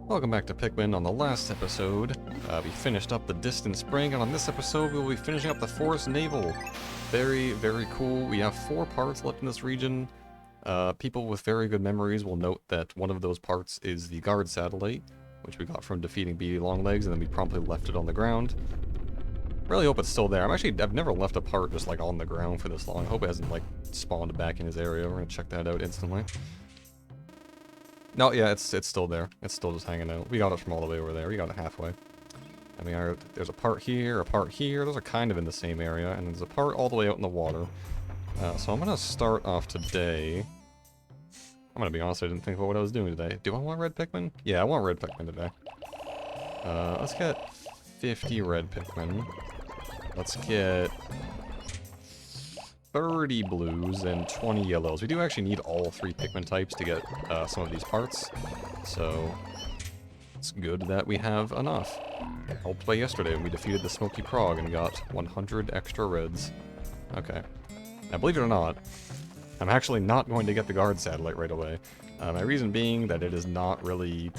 Welcome back to Pikmin. On the last episode, we finished up the Distant Spring, and on this episode we will be finishing up the Forest Navel. Very, very cool. We have 4 parts left in this region. People with very good memories will note that one of those parts is the guard satellite, which we got from defeating Beady Longlegs, and then we promptly left it on the ground. Really hope it's still there. I've never left a part just like on the ground for this long. I hope it hasn't like spawned back in his area. We're gonna check that out instantly. No, yeah, it's still there. It's still just hanging out. We got it from all the way over there. We got it halfway. I mean, there's a part here, a part here. Those are kind of in the same area, and there's a part all the way out in the water. So I'm gonna start off today. I'm gonna be honest, I didn't think about what I was doing today. Do I want red Pikmin? Yeah, I want red Pikmin today. Let's get 50 red Pikmin. Let's get 30 blues and 20 yellows. We do actually need all 3 Pikmin types to get some of these parts, so it's good that we have enough. Helped by yesterday when we defeated the Smoky Prog and got 100 extra reds. Okay. Now, believe it or not, I'm actually not going to get the guard satellite right away. My reason being that it is not really...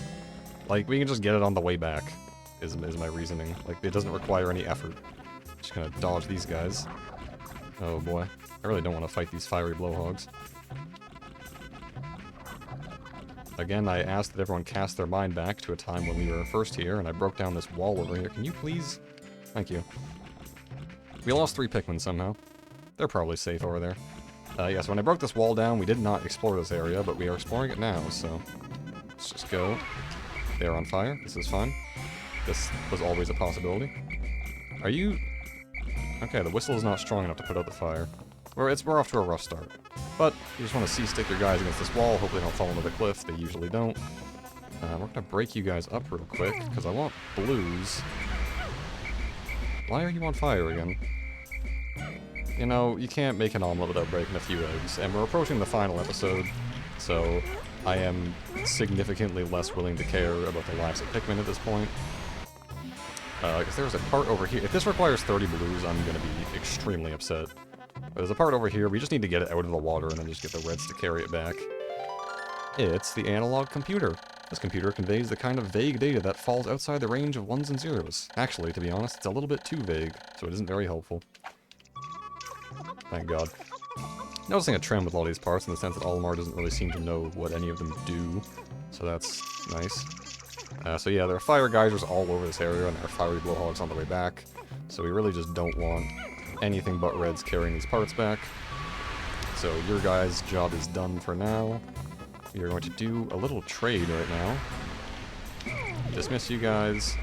Like, we can just get it on the way back, is my reasoning. Like, it doesn't require any effort. Just gonna dodge these guys. Oh boy. I really don't want to fight these fiery blowhogs. Again, I asked that everyone cast their mind back to a time when we were first here, and I broke down this wall over here. Can you please? Thank you. We lost 3 Pikmin somehow. They're probably safe over there. Yeah, so when I broke this wall down, we did not explore this area, but we are exploring it now, so... Let's just go. They're on fire. This is fine. This was always a possibility. Are you... Okay, the whistle is not strong enough to put out the fire. We're off to a rough start. But you just want to see-stick your guys against this wall. Hopefully they don't fall into the cliff. They usually don't. We're going to break you guys up real quick, because I want blues. Why are you on fire again? You know, you can't make an omelet without breaking a few eggs. And we're approaching the final episode, so I am significantly less willing to care about the lives of Pikmin at this point. Because there's a part over here. If this requires 30 blues, I'm going to be extremely upset. There's a part over here. We just need to get it out of the water and then just get the reds to carry it back. It's the analog computer. This computer conveys the kind of vague data that falls outside the range of 1s and 0s. Actually, to be honest, it's a little bit too vague, so it isn't very helpful. Thank God. Noticing a trend with all these parts in the sense that Olimar doesn't really seem to know what any of them do, so that's nice. So yeah, there are fire geysers all over this area, and there are fiery blowhogs on the way back, so we really just don't want anything but reds carrying these parts back. So your guys' job is done for now. We are going to do a little trade right now. Dismiss you guys.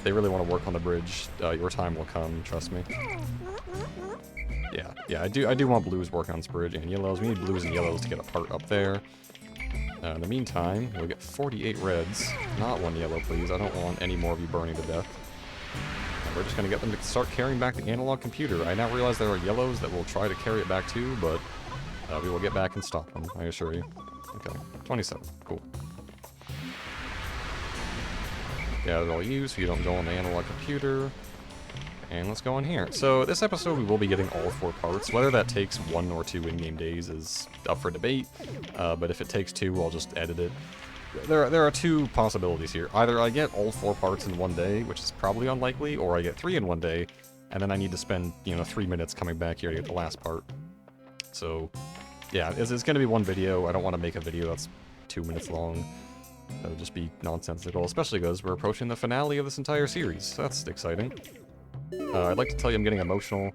They really want to work on the bridge. Your time will come, trust me. Yeah, I do want blues working on this bridge, and yellows. We need blues and yellows to get a part up there. In the meantime, we'll get 48 reds. Not 1 yellow, please. I don't want any more of you burning to death. And we're just going to get them to start carrying back the analog computer. I now realize there are yellows that will try to carry it back too, but we will get back and stop them, I assure you. Okay, 27. Cool. Yeah, they're all used so you don't go on the analog computer. And let's go on here. So this episode we will be getting all 4 parts. Whether that takes 1 or 2 in-game days is up for debate. But if it takes 2, I'll just edit it. There are 2 possibilities here. Either I get all 4 parts in 1 day, which is probably unlikely, or I get 3 in 1 day, and then I need to spend, 3 minutes coming back here to get the last part. So, yeah, it's going to be 1 video. I don't want to make a video that's 2 minutes long. That would just be nonsensical, especially because we're approaching the finale of this entire series. So that's exciting. I'd like to tell you I'm getting emotional,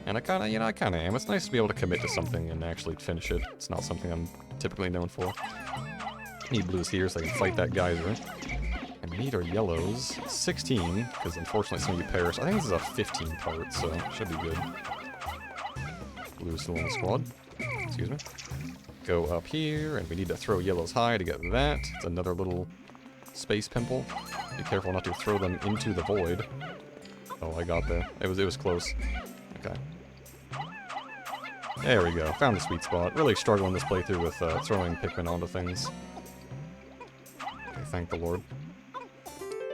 and I kinda am. It's nice to be able to commit to something and actually finish it. It's not something I'm typically known for. Need blues here so I can fight that geyser. And we need our yellows. 16, because unfortunately some of you perish. I think this is a 15 part, so it should be good. Blue's still in the squad. Excuse me. Go up here, and we need to throw yellows high to get that. It's another little space pimple. Be careful not to throw them into the void. Oh, I got there. It was close. Okay. There we go. Found the sweet spot. Really struggling this playthrough with throwing Pikmin onto things. Okay, thank the Lord.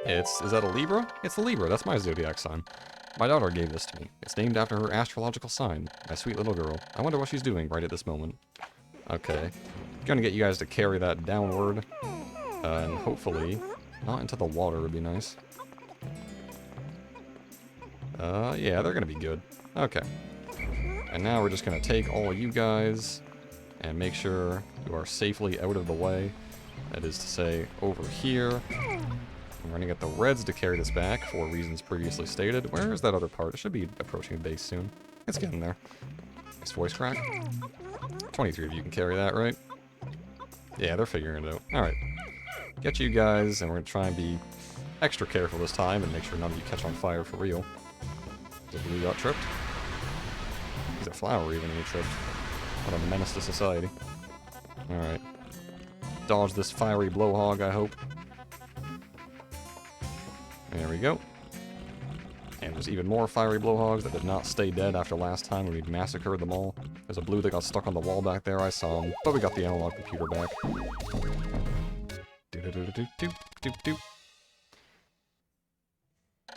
Is that a Libra? It's a Libra. That's my zodiac sign. My daughter gave this to me. It's named after her astrological sign. My sweet little girl. I wonder what she's doing right at this moment. Okay. Gonna get you guys to carry that downward. And hopefully, not into the water would be nice. Yeah, they're gonna be good. Okay. And now we're just gonna take all you guys and make sure you are safely out of the way. That is to say, over here. We're gonna get the reds to carry this back for reasons previously stated. Where is that other part? It should be approaching base soon. It's getting there. Nice voice crack. 23 of you can carry that, right? Yeah, they're figuring it out. Alright. Get you guys, and we're gonna try and be extra careful this time and make sure none of you catch on fire for real. The blue got tripped. He's a flower even, and he tripped. What a menace to society. Alright. Dodge this fiery blowhog, I hope. There we go. And there's even more fiery blowhogs that did not stay dead after last time when we massacred them all. There's a blue that got stuck on the wall back there, I saw him. But we got the analog computer back. Do-do-do-do-do-do-do.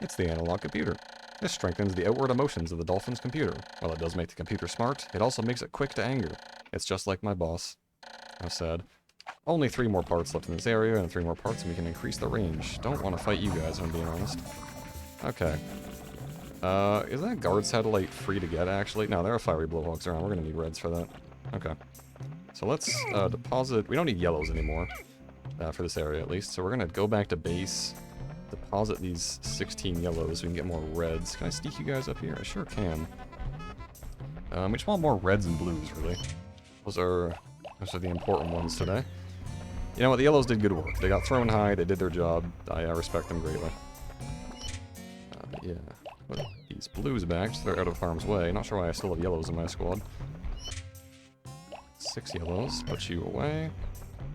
It's the analog computer. This strengthens the outward emotions of the dolphin's computer. While it does make the computer smart, it also makes it quick to anger. It's just like my boss. How sad. Only 3 more parts left in this area, and 3 more parts and we can increase the range. Don't want to fight you guys, if I'm being honest. Okay. Is that guard satellite free to get, actually? No, there are fiery blowhogs around. We're going to need reds for that. Okay. So let's deposit... We don't need yellows anymore, for this area at least. So we're going to go back to base, deposit these 16 yellows so we can get more reds. Can I sneak you guys up here? I sure can. We just want more reds and blues, really. Those are the important ones today. You know what? The yellows did good work. They got thrown high. They did their job. I respect them greatly. Yeah. Put these blues back so they're out of harm's way. Not sure why I still have yellows in my squad. 6 yellows. Put you away.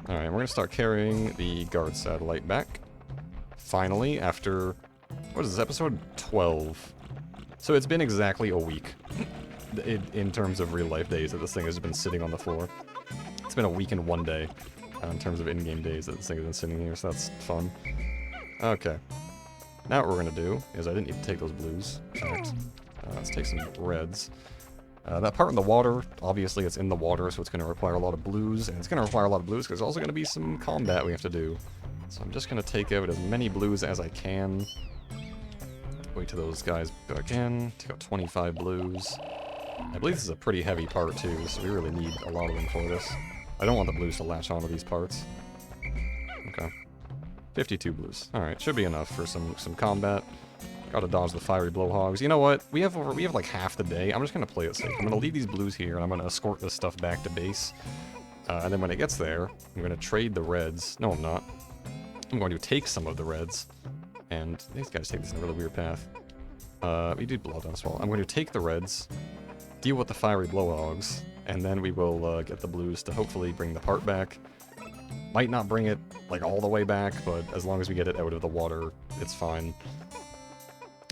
Alright, we're going to start carrying the guard satellite back. Finally, after... What is this? Episode 12. So it's been exactly a week. In terms of real-life days that this thing has been sitting on the floor. It's been a week and 1 day. In terms of in-game days that this thing has been sitting here, so that's fun. Okay. Now what we're going to do is I didn't need to take those blues. In fact, let's take some reds. That part in the water, obviously it's in the water, so it's going to require a lot of blues. And it's going to require a lot of blues because there's also going to be some combat we have to do. So I'm just going to take out as many blues as I can. Wait till those guys back in. Take out 25 blues. I believe this is a pretty heavy part too, so we really need a lot of them for this. I don't want the blues to latch onto these parts. Okay. 52 blues. Alright, should be enough for some combat. Gotta dodge the fiery blowhogs. You know what? We have like half the day. I'm just gonna play it safe. I'm gonna leave these blues here, and I'm gonna escort this stuff back to base. And then when it gets there, I'm gonna trade the reds. No, I'm not. I'm going to take some of the reds. And these guys take this in a really weird path. We did blow down as well. I'm going to take the reds, deal with the fiery blowhogs, and then we will get the blues to hopefully bring the part back. Might not bring it, like, all the way back, but as long as we get it out of the water, it's fine.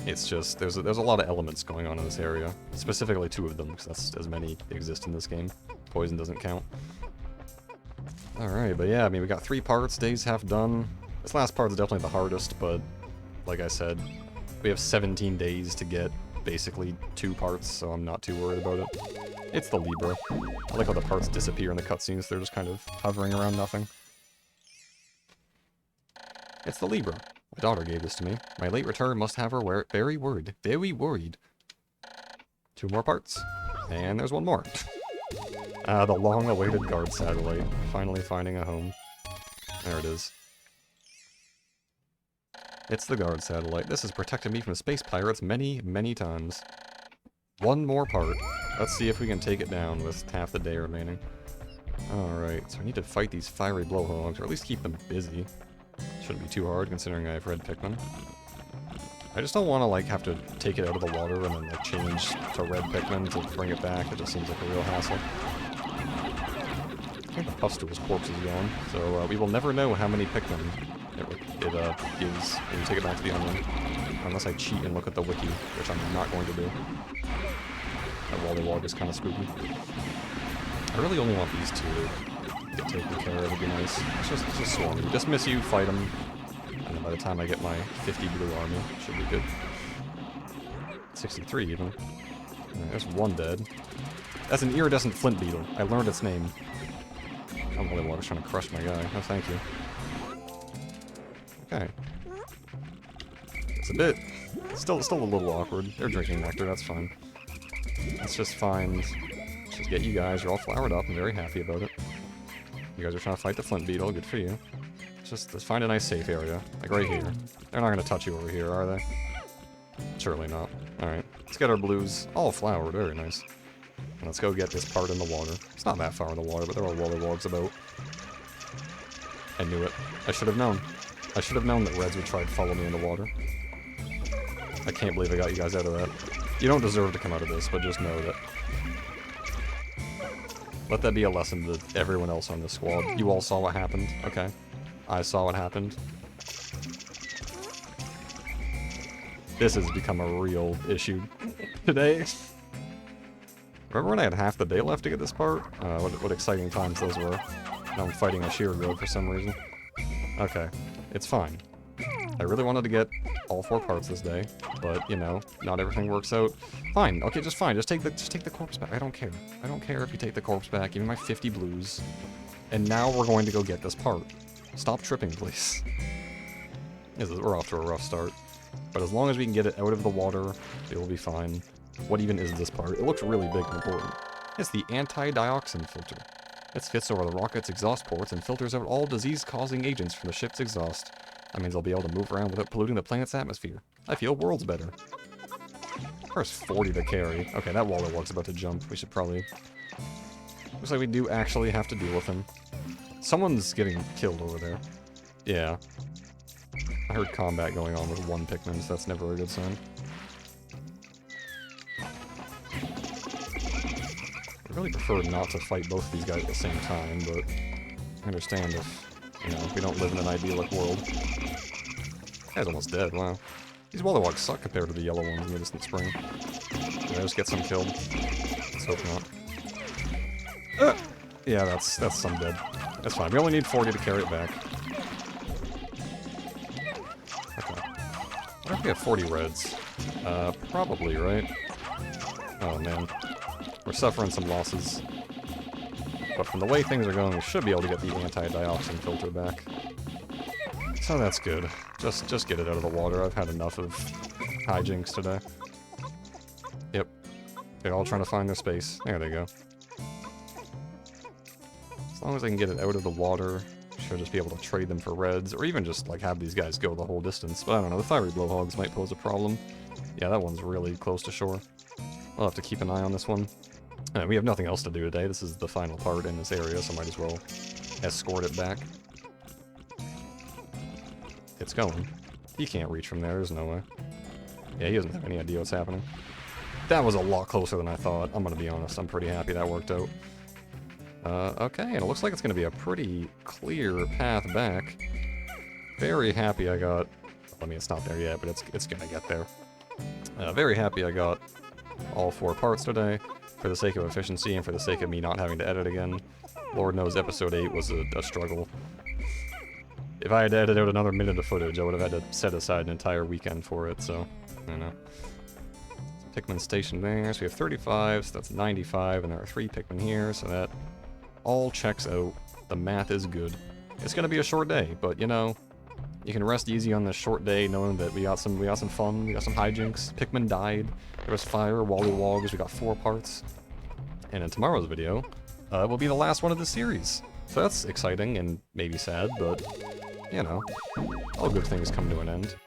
It's just, there's a lot of elements going on in this area. Specifically 2 of them, because that's as many exist in this game. Poison doesn't count. Alright, but yeah, I mean, we got 3 parts, day's half done. This last part is definitely the hardest, but, like I said, we have 17 days to get basically 2 parts, so I'm not too worried about it. It's the Libra. I like how the parts disappear in the cutscenes, they're just kind of hovering around nothing. It's the Libra. My daughter gave this to me. My late return must have her very worried. 2 more parts. And there's 1 more. The long-awaited guard satellite. Finally finding a home. There it is. It's the guard satellite. This has protected me from space pirates many, many times. 1 more part. Let's see if we can take it down with half the day remaining. Alright, so I need to fight these fiery blowhogs, or at least keep them busy. Shouldn't be too hard, considering I have red Pikmin. I just don't want to, like, have to take it out of the water and then, like, change to red Pikmin to bring it back. It just seems like a real hassle. I think the Pustul's corpse is gone, so we will never know how many Pikmin it gives when you take it back to the Onion. Unless I cheat and look at the wiki, which I'm not going to do. That Wallywog is kind of spooky. I really only want these 2 to get taken care of. It'd be nice. It's just swarm. Dismiss you, fight them, and then by the time I get my 50 blue army, it should be good. 63 even. Right, there's 1 dead. That's an iridescent flint beetle. I learned its name. Oh, Wallywog is trying to crush my guy. Oh, thank you. Okay. It's a bit... Still a little awkward. They're drinking nectar, that's fine. Let's just find... Just get you guys. You're all flowered up. I'm very happy about it. You guys are trying to fight the flint beetle. Good for you. Just find a nice safe area. Like right here. They're not going to touch you over here, are they? Surely not. Alright. Let's get our blues all flowered. Very nice. And let's go get this part in the water. It's not that far in the water, but there are wollywogs about. I knew it. I should have known. I should have known that reds would try to follow me in the water. I can't believe I got you guys out of that. You don't deserve to come out of this, but just know that. Let that be a lesson to everyone else on this squad. You all saw what happened, okay? I saw what happened. This has become a real issue today. Remember when I had half the day left to get this part? What exciting times those were. Now I'm fighting a sheer goat for some reason. Okay, it's fine. I really wanted to get all 4 parts this day, but, you know, not everything works out. Fine, okay, just fine. Just take the corpse back. I don't care. I don't care if you take the corpse back. Give me my 50 blues. And now we're going to go get this part. Stop tripping, please. We're off to a rough start. But as long as we can get it out of the water, it will be fine. What even is this part? It looks really big and important. It's the Anti-Dioxin filter. It fits over the rocket's exhaust ports and filters out all disease-causing agents from the ship's exhaust. That means I'll be able to move around without polluting the planet's atmosphere. I feel worlds better. There's 40 to carry. Okay, that Wallerwog's about to jump. We should probably... Looks like we do actually have to deal with him. Someone's getting killed over there. Yeah. I heard combat going on with 1 Pikmin, so that's never a good sign. I really prefer not to fight both of these guys at the same time, but I understand if, you know, we don't live in an idyllic world. Guy's almost dead, wow. These Wallerwogs suck compared to the yellow ones in the distant spring. Did I just get some killed? Let's hope not. Yeah, that's some dead. That's fine. We only need 40 to carry it back. Okay. I wonder if we have 40 reds. Probably, right? Oh, man. We're suffering some losses. But from the way things are going, we should be able to get the Anti-Dioxin filter back. So that's good. Just get it out of the water. I've had enough of hijinks today. Yep. They're all trying to find their space. There they go. As long as I can get it out of the water, should just be able to trade them for reds, or even just, like, have these guys go the whole distance. But I don't know, the fiery blowhogs might pose a problem. Yeah, that one's really close to shore. We'll have to keep an eye on this one. We have nothing else to do today. This is the final part in this area, so might as well escort it back. It's going. He can't reach from there, there's no way. Yeah, he doesn't have any idea what's happening. That was a lot closer than I thought. I'm gonna be honest, I'm pretty happy that worked out. Okay, and it looks like it's gonna be a pretty clear path back. Very happy I got... I mean, it's not there yet, but it's gonna get there. Very happy I got all 4 parts today, for the sake of efficiency and for the sake of me not having to edit again. Lord knows episode 8 was a struggle. If I had to edit out another minute of footage, I would have had to set aside an entire weekend for it, so, I don't know. So Pikmin station there, so we have 35, so that's 95, and there are 3 Pikmin here, so that all checks out. The math is good. It's gonna be a short day, but, you know, you can rest easy on this short day knowing that we got some fun, we got some hijinks. Pikmin died, there was fire, Wallywogs, we got 4 parts. And in tomorrow's video, will be the last one of the series. So that's exciting and maybe sad, but, you know, all good things come to an end.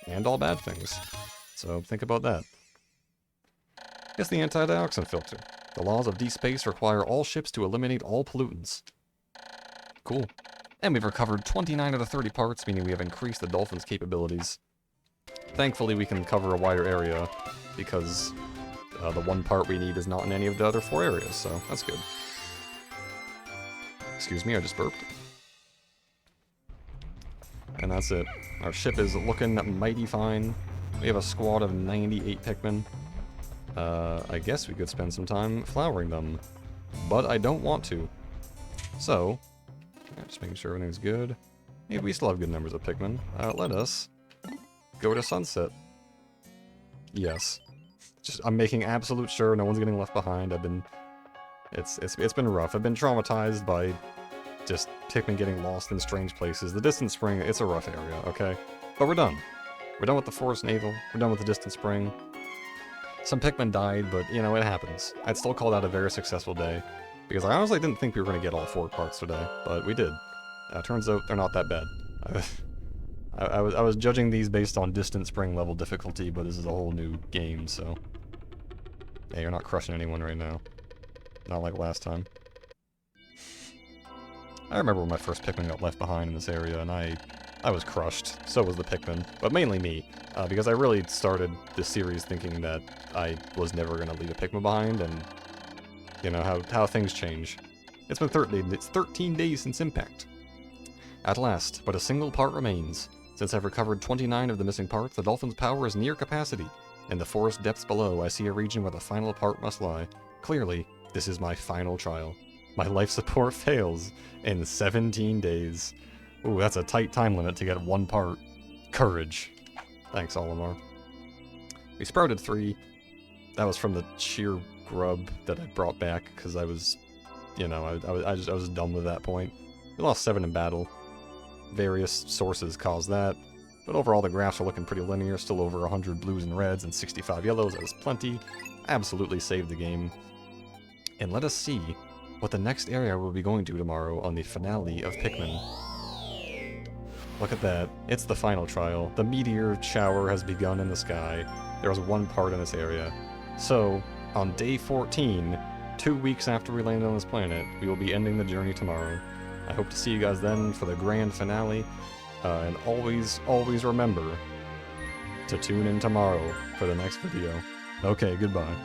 And all bad things. So think about that. It's the Anti-Dioxin filter. The laws of deep space require all ships to eliminate all pollutants. Cool. And we've recovered 29 of the 30 parts, meaning we have increased the dolphin's capabilities. Thankfully, we can cover a wider area, because the 1 part we need is not in any of the other 4 areas, so that's good. Excuse me, I just burped. And that's it. Our ship is looking mighty fine. We have a squad of 98 Pikmin. I guess we could spend some time flowering them, but I don't want to. So, just making sure everything's good. Maybe we still have good numbers of Pikmin. Let us go to sunset. Yes. I'm making absolute sure no one's getting left behind. It's been rough. I've been traumatized by just Pikmin getting lost in strange places. The Distant Spring, it's a rough area, okay? But we're done. We're done with the Forest Navel. We're done with the Distant Spring. Some Pikmin died, but, you know, it happens. I'd still call that a very successful day, because I honestly didn't think we were going to get all 4 parts today, but we did. Turns out they're not that bad. I was judging these based on Distant Spring level difficulty, but this is a whole new game, so... Yeah, you're not crushing anyone right now. Not like last time. I remember when my first Pikmin got left behind in this area, and I was crushed. So was the Pikmin, but mainly me, because I really started this series thinking that I was never going to leave a Pikmin behind, and you know how things change. It's been 13 days since Impact. At last, but a single part remains. Since I've recovered 29 of the missing parts, the Dolphin's power is near capacity. In the forest depths below, I see a region where the final part must lie. Clearly, this is my final trial. My life support fails in 17 days. Ooh, that's a tight time limit to get 1 part. Courage. Thanks, Olimar. We sprouted 3. That was from the sheer grub that I brought back, because I was, you know, I was done with that point. We lost 7 in battle. Various sources caused that. But overall, the graphs are looking pretty linear, still over 100 blues and reds and 65 yellows. That is plenty. Absolutely saved the game. And let us see what the next area we'll be going to tomorrow on the finale of Pikmin. Look at that. It's the final trial. The meteor shower has begun in the sky. There was 1 part in this area. So, on day 14, 2 weeks after we land on this planet, we will be ending the journey tomorrow. I hope to see you guys then for the grand finale. And always, always remember to tune in tomorrow for the next video. Okay, goodbye.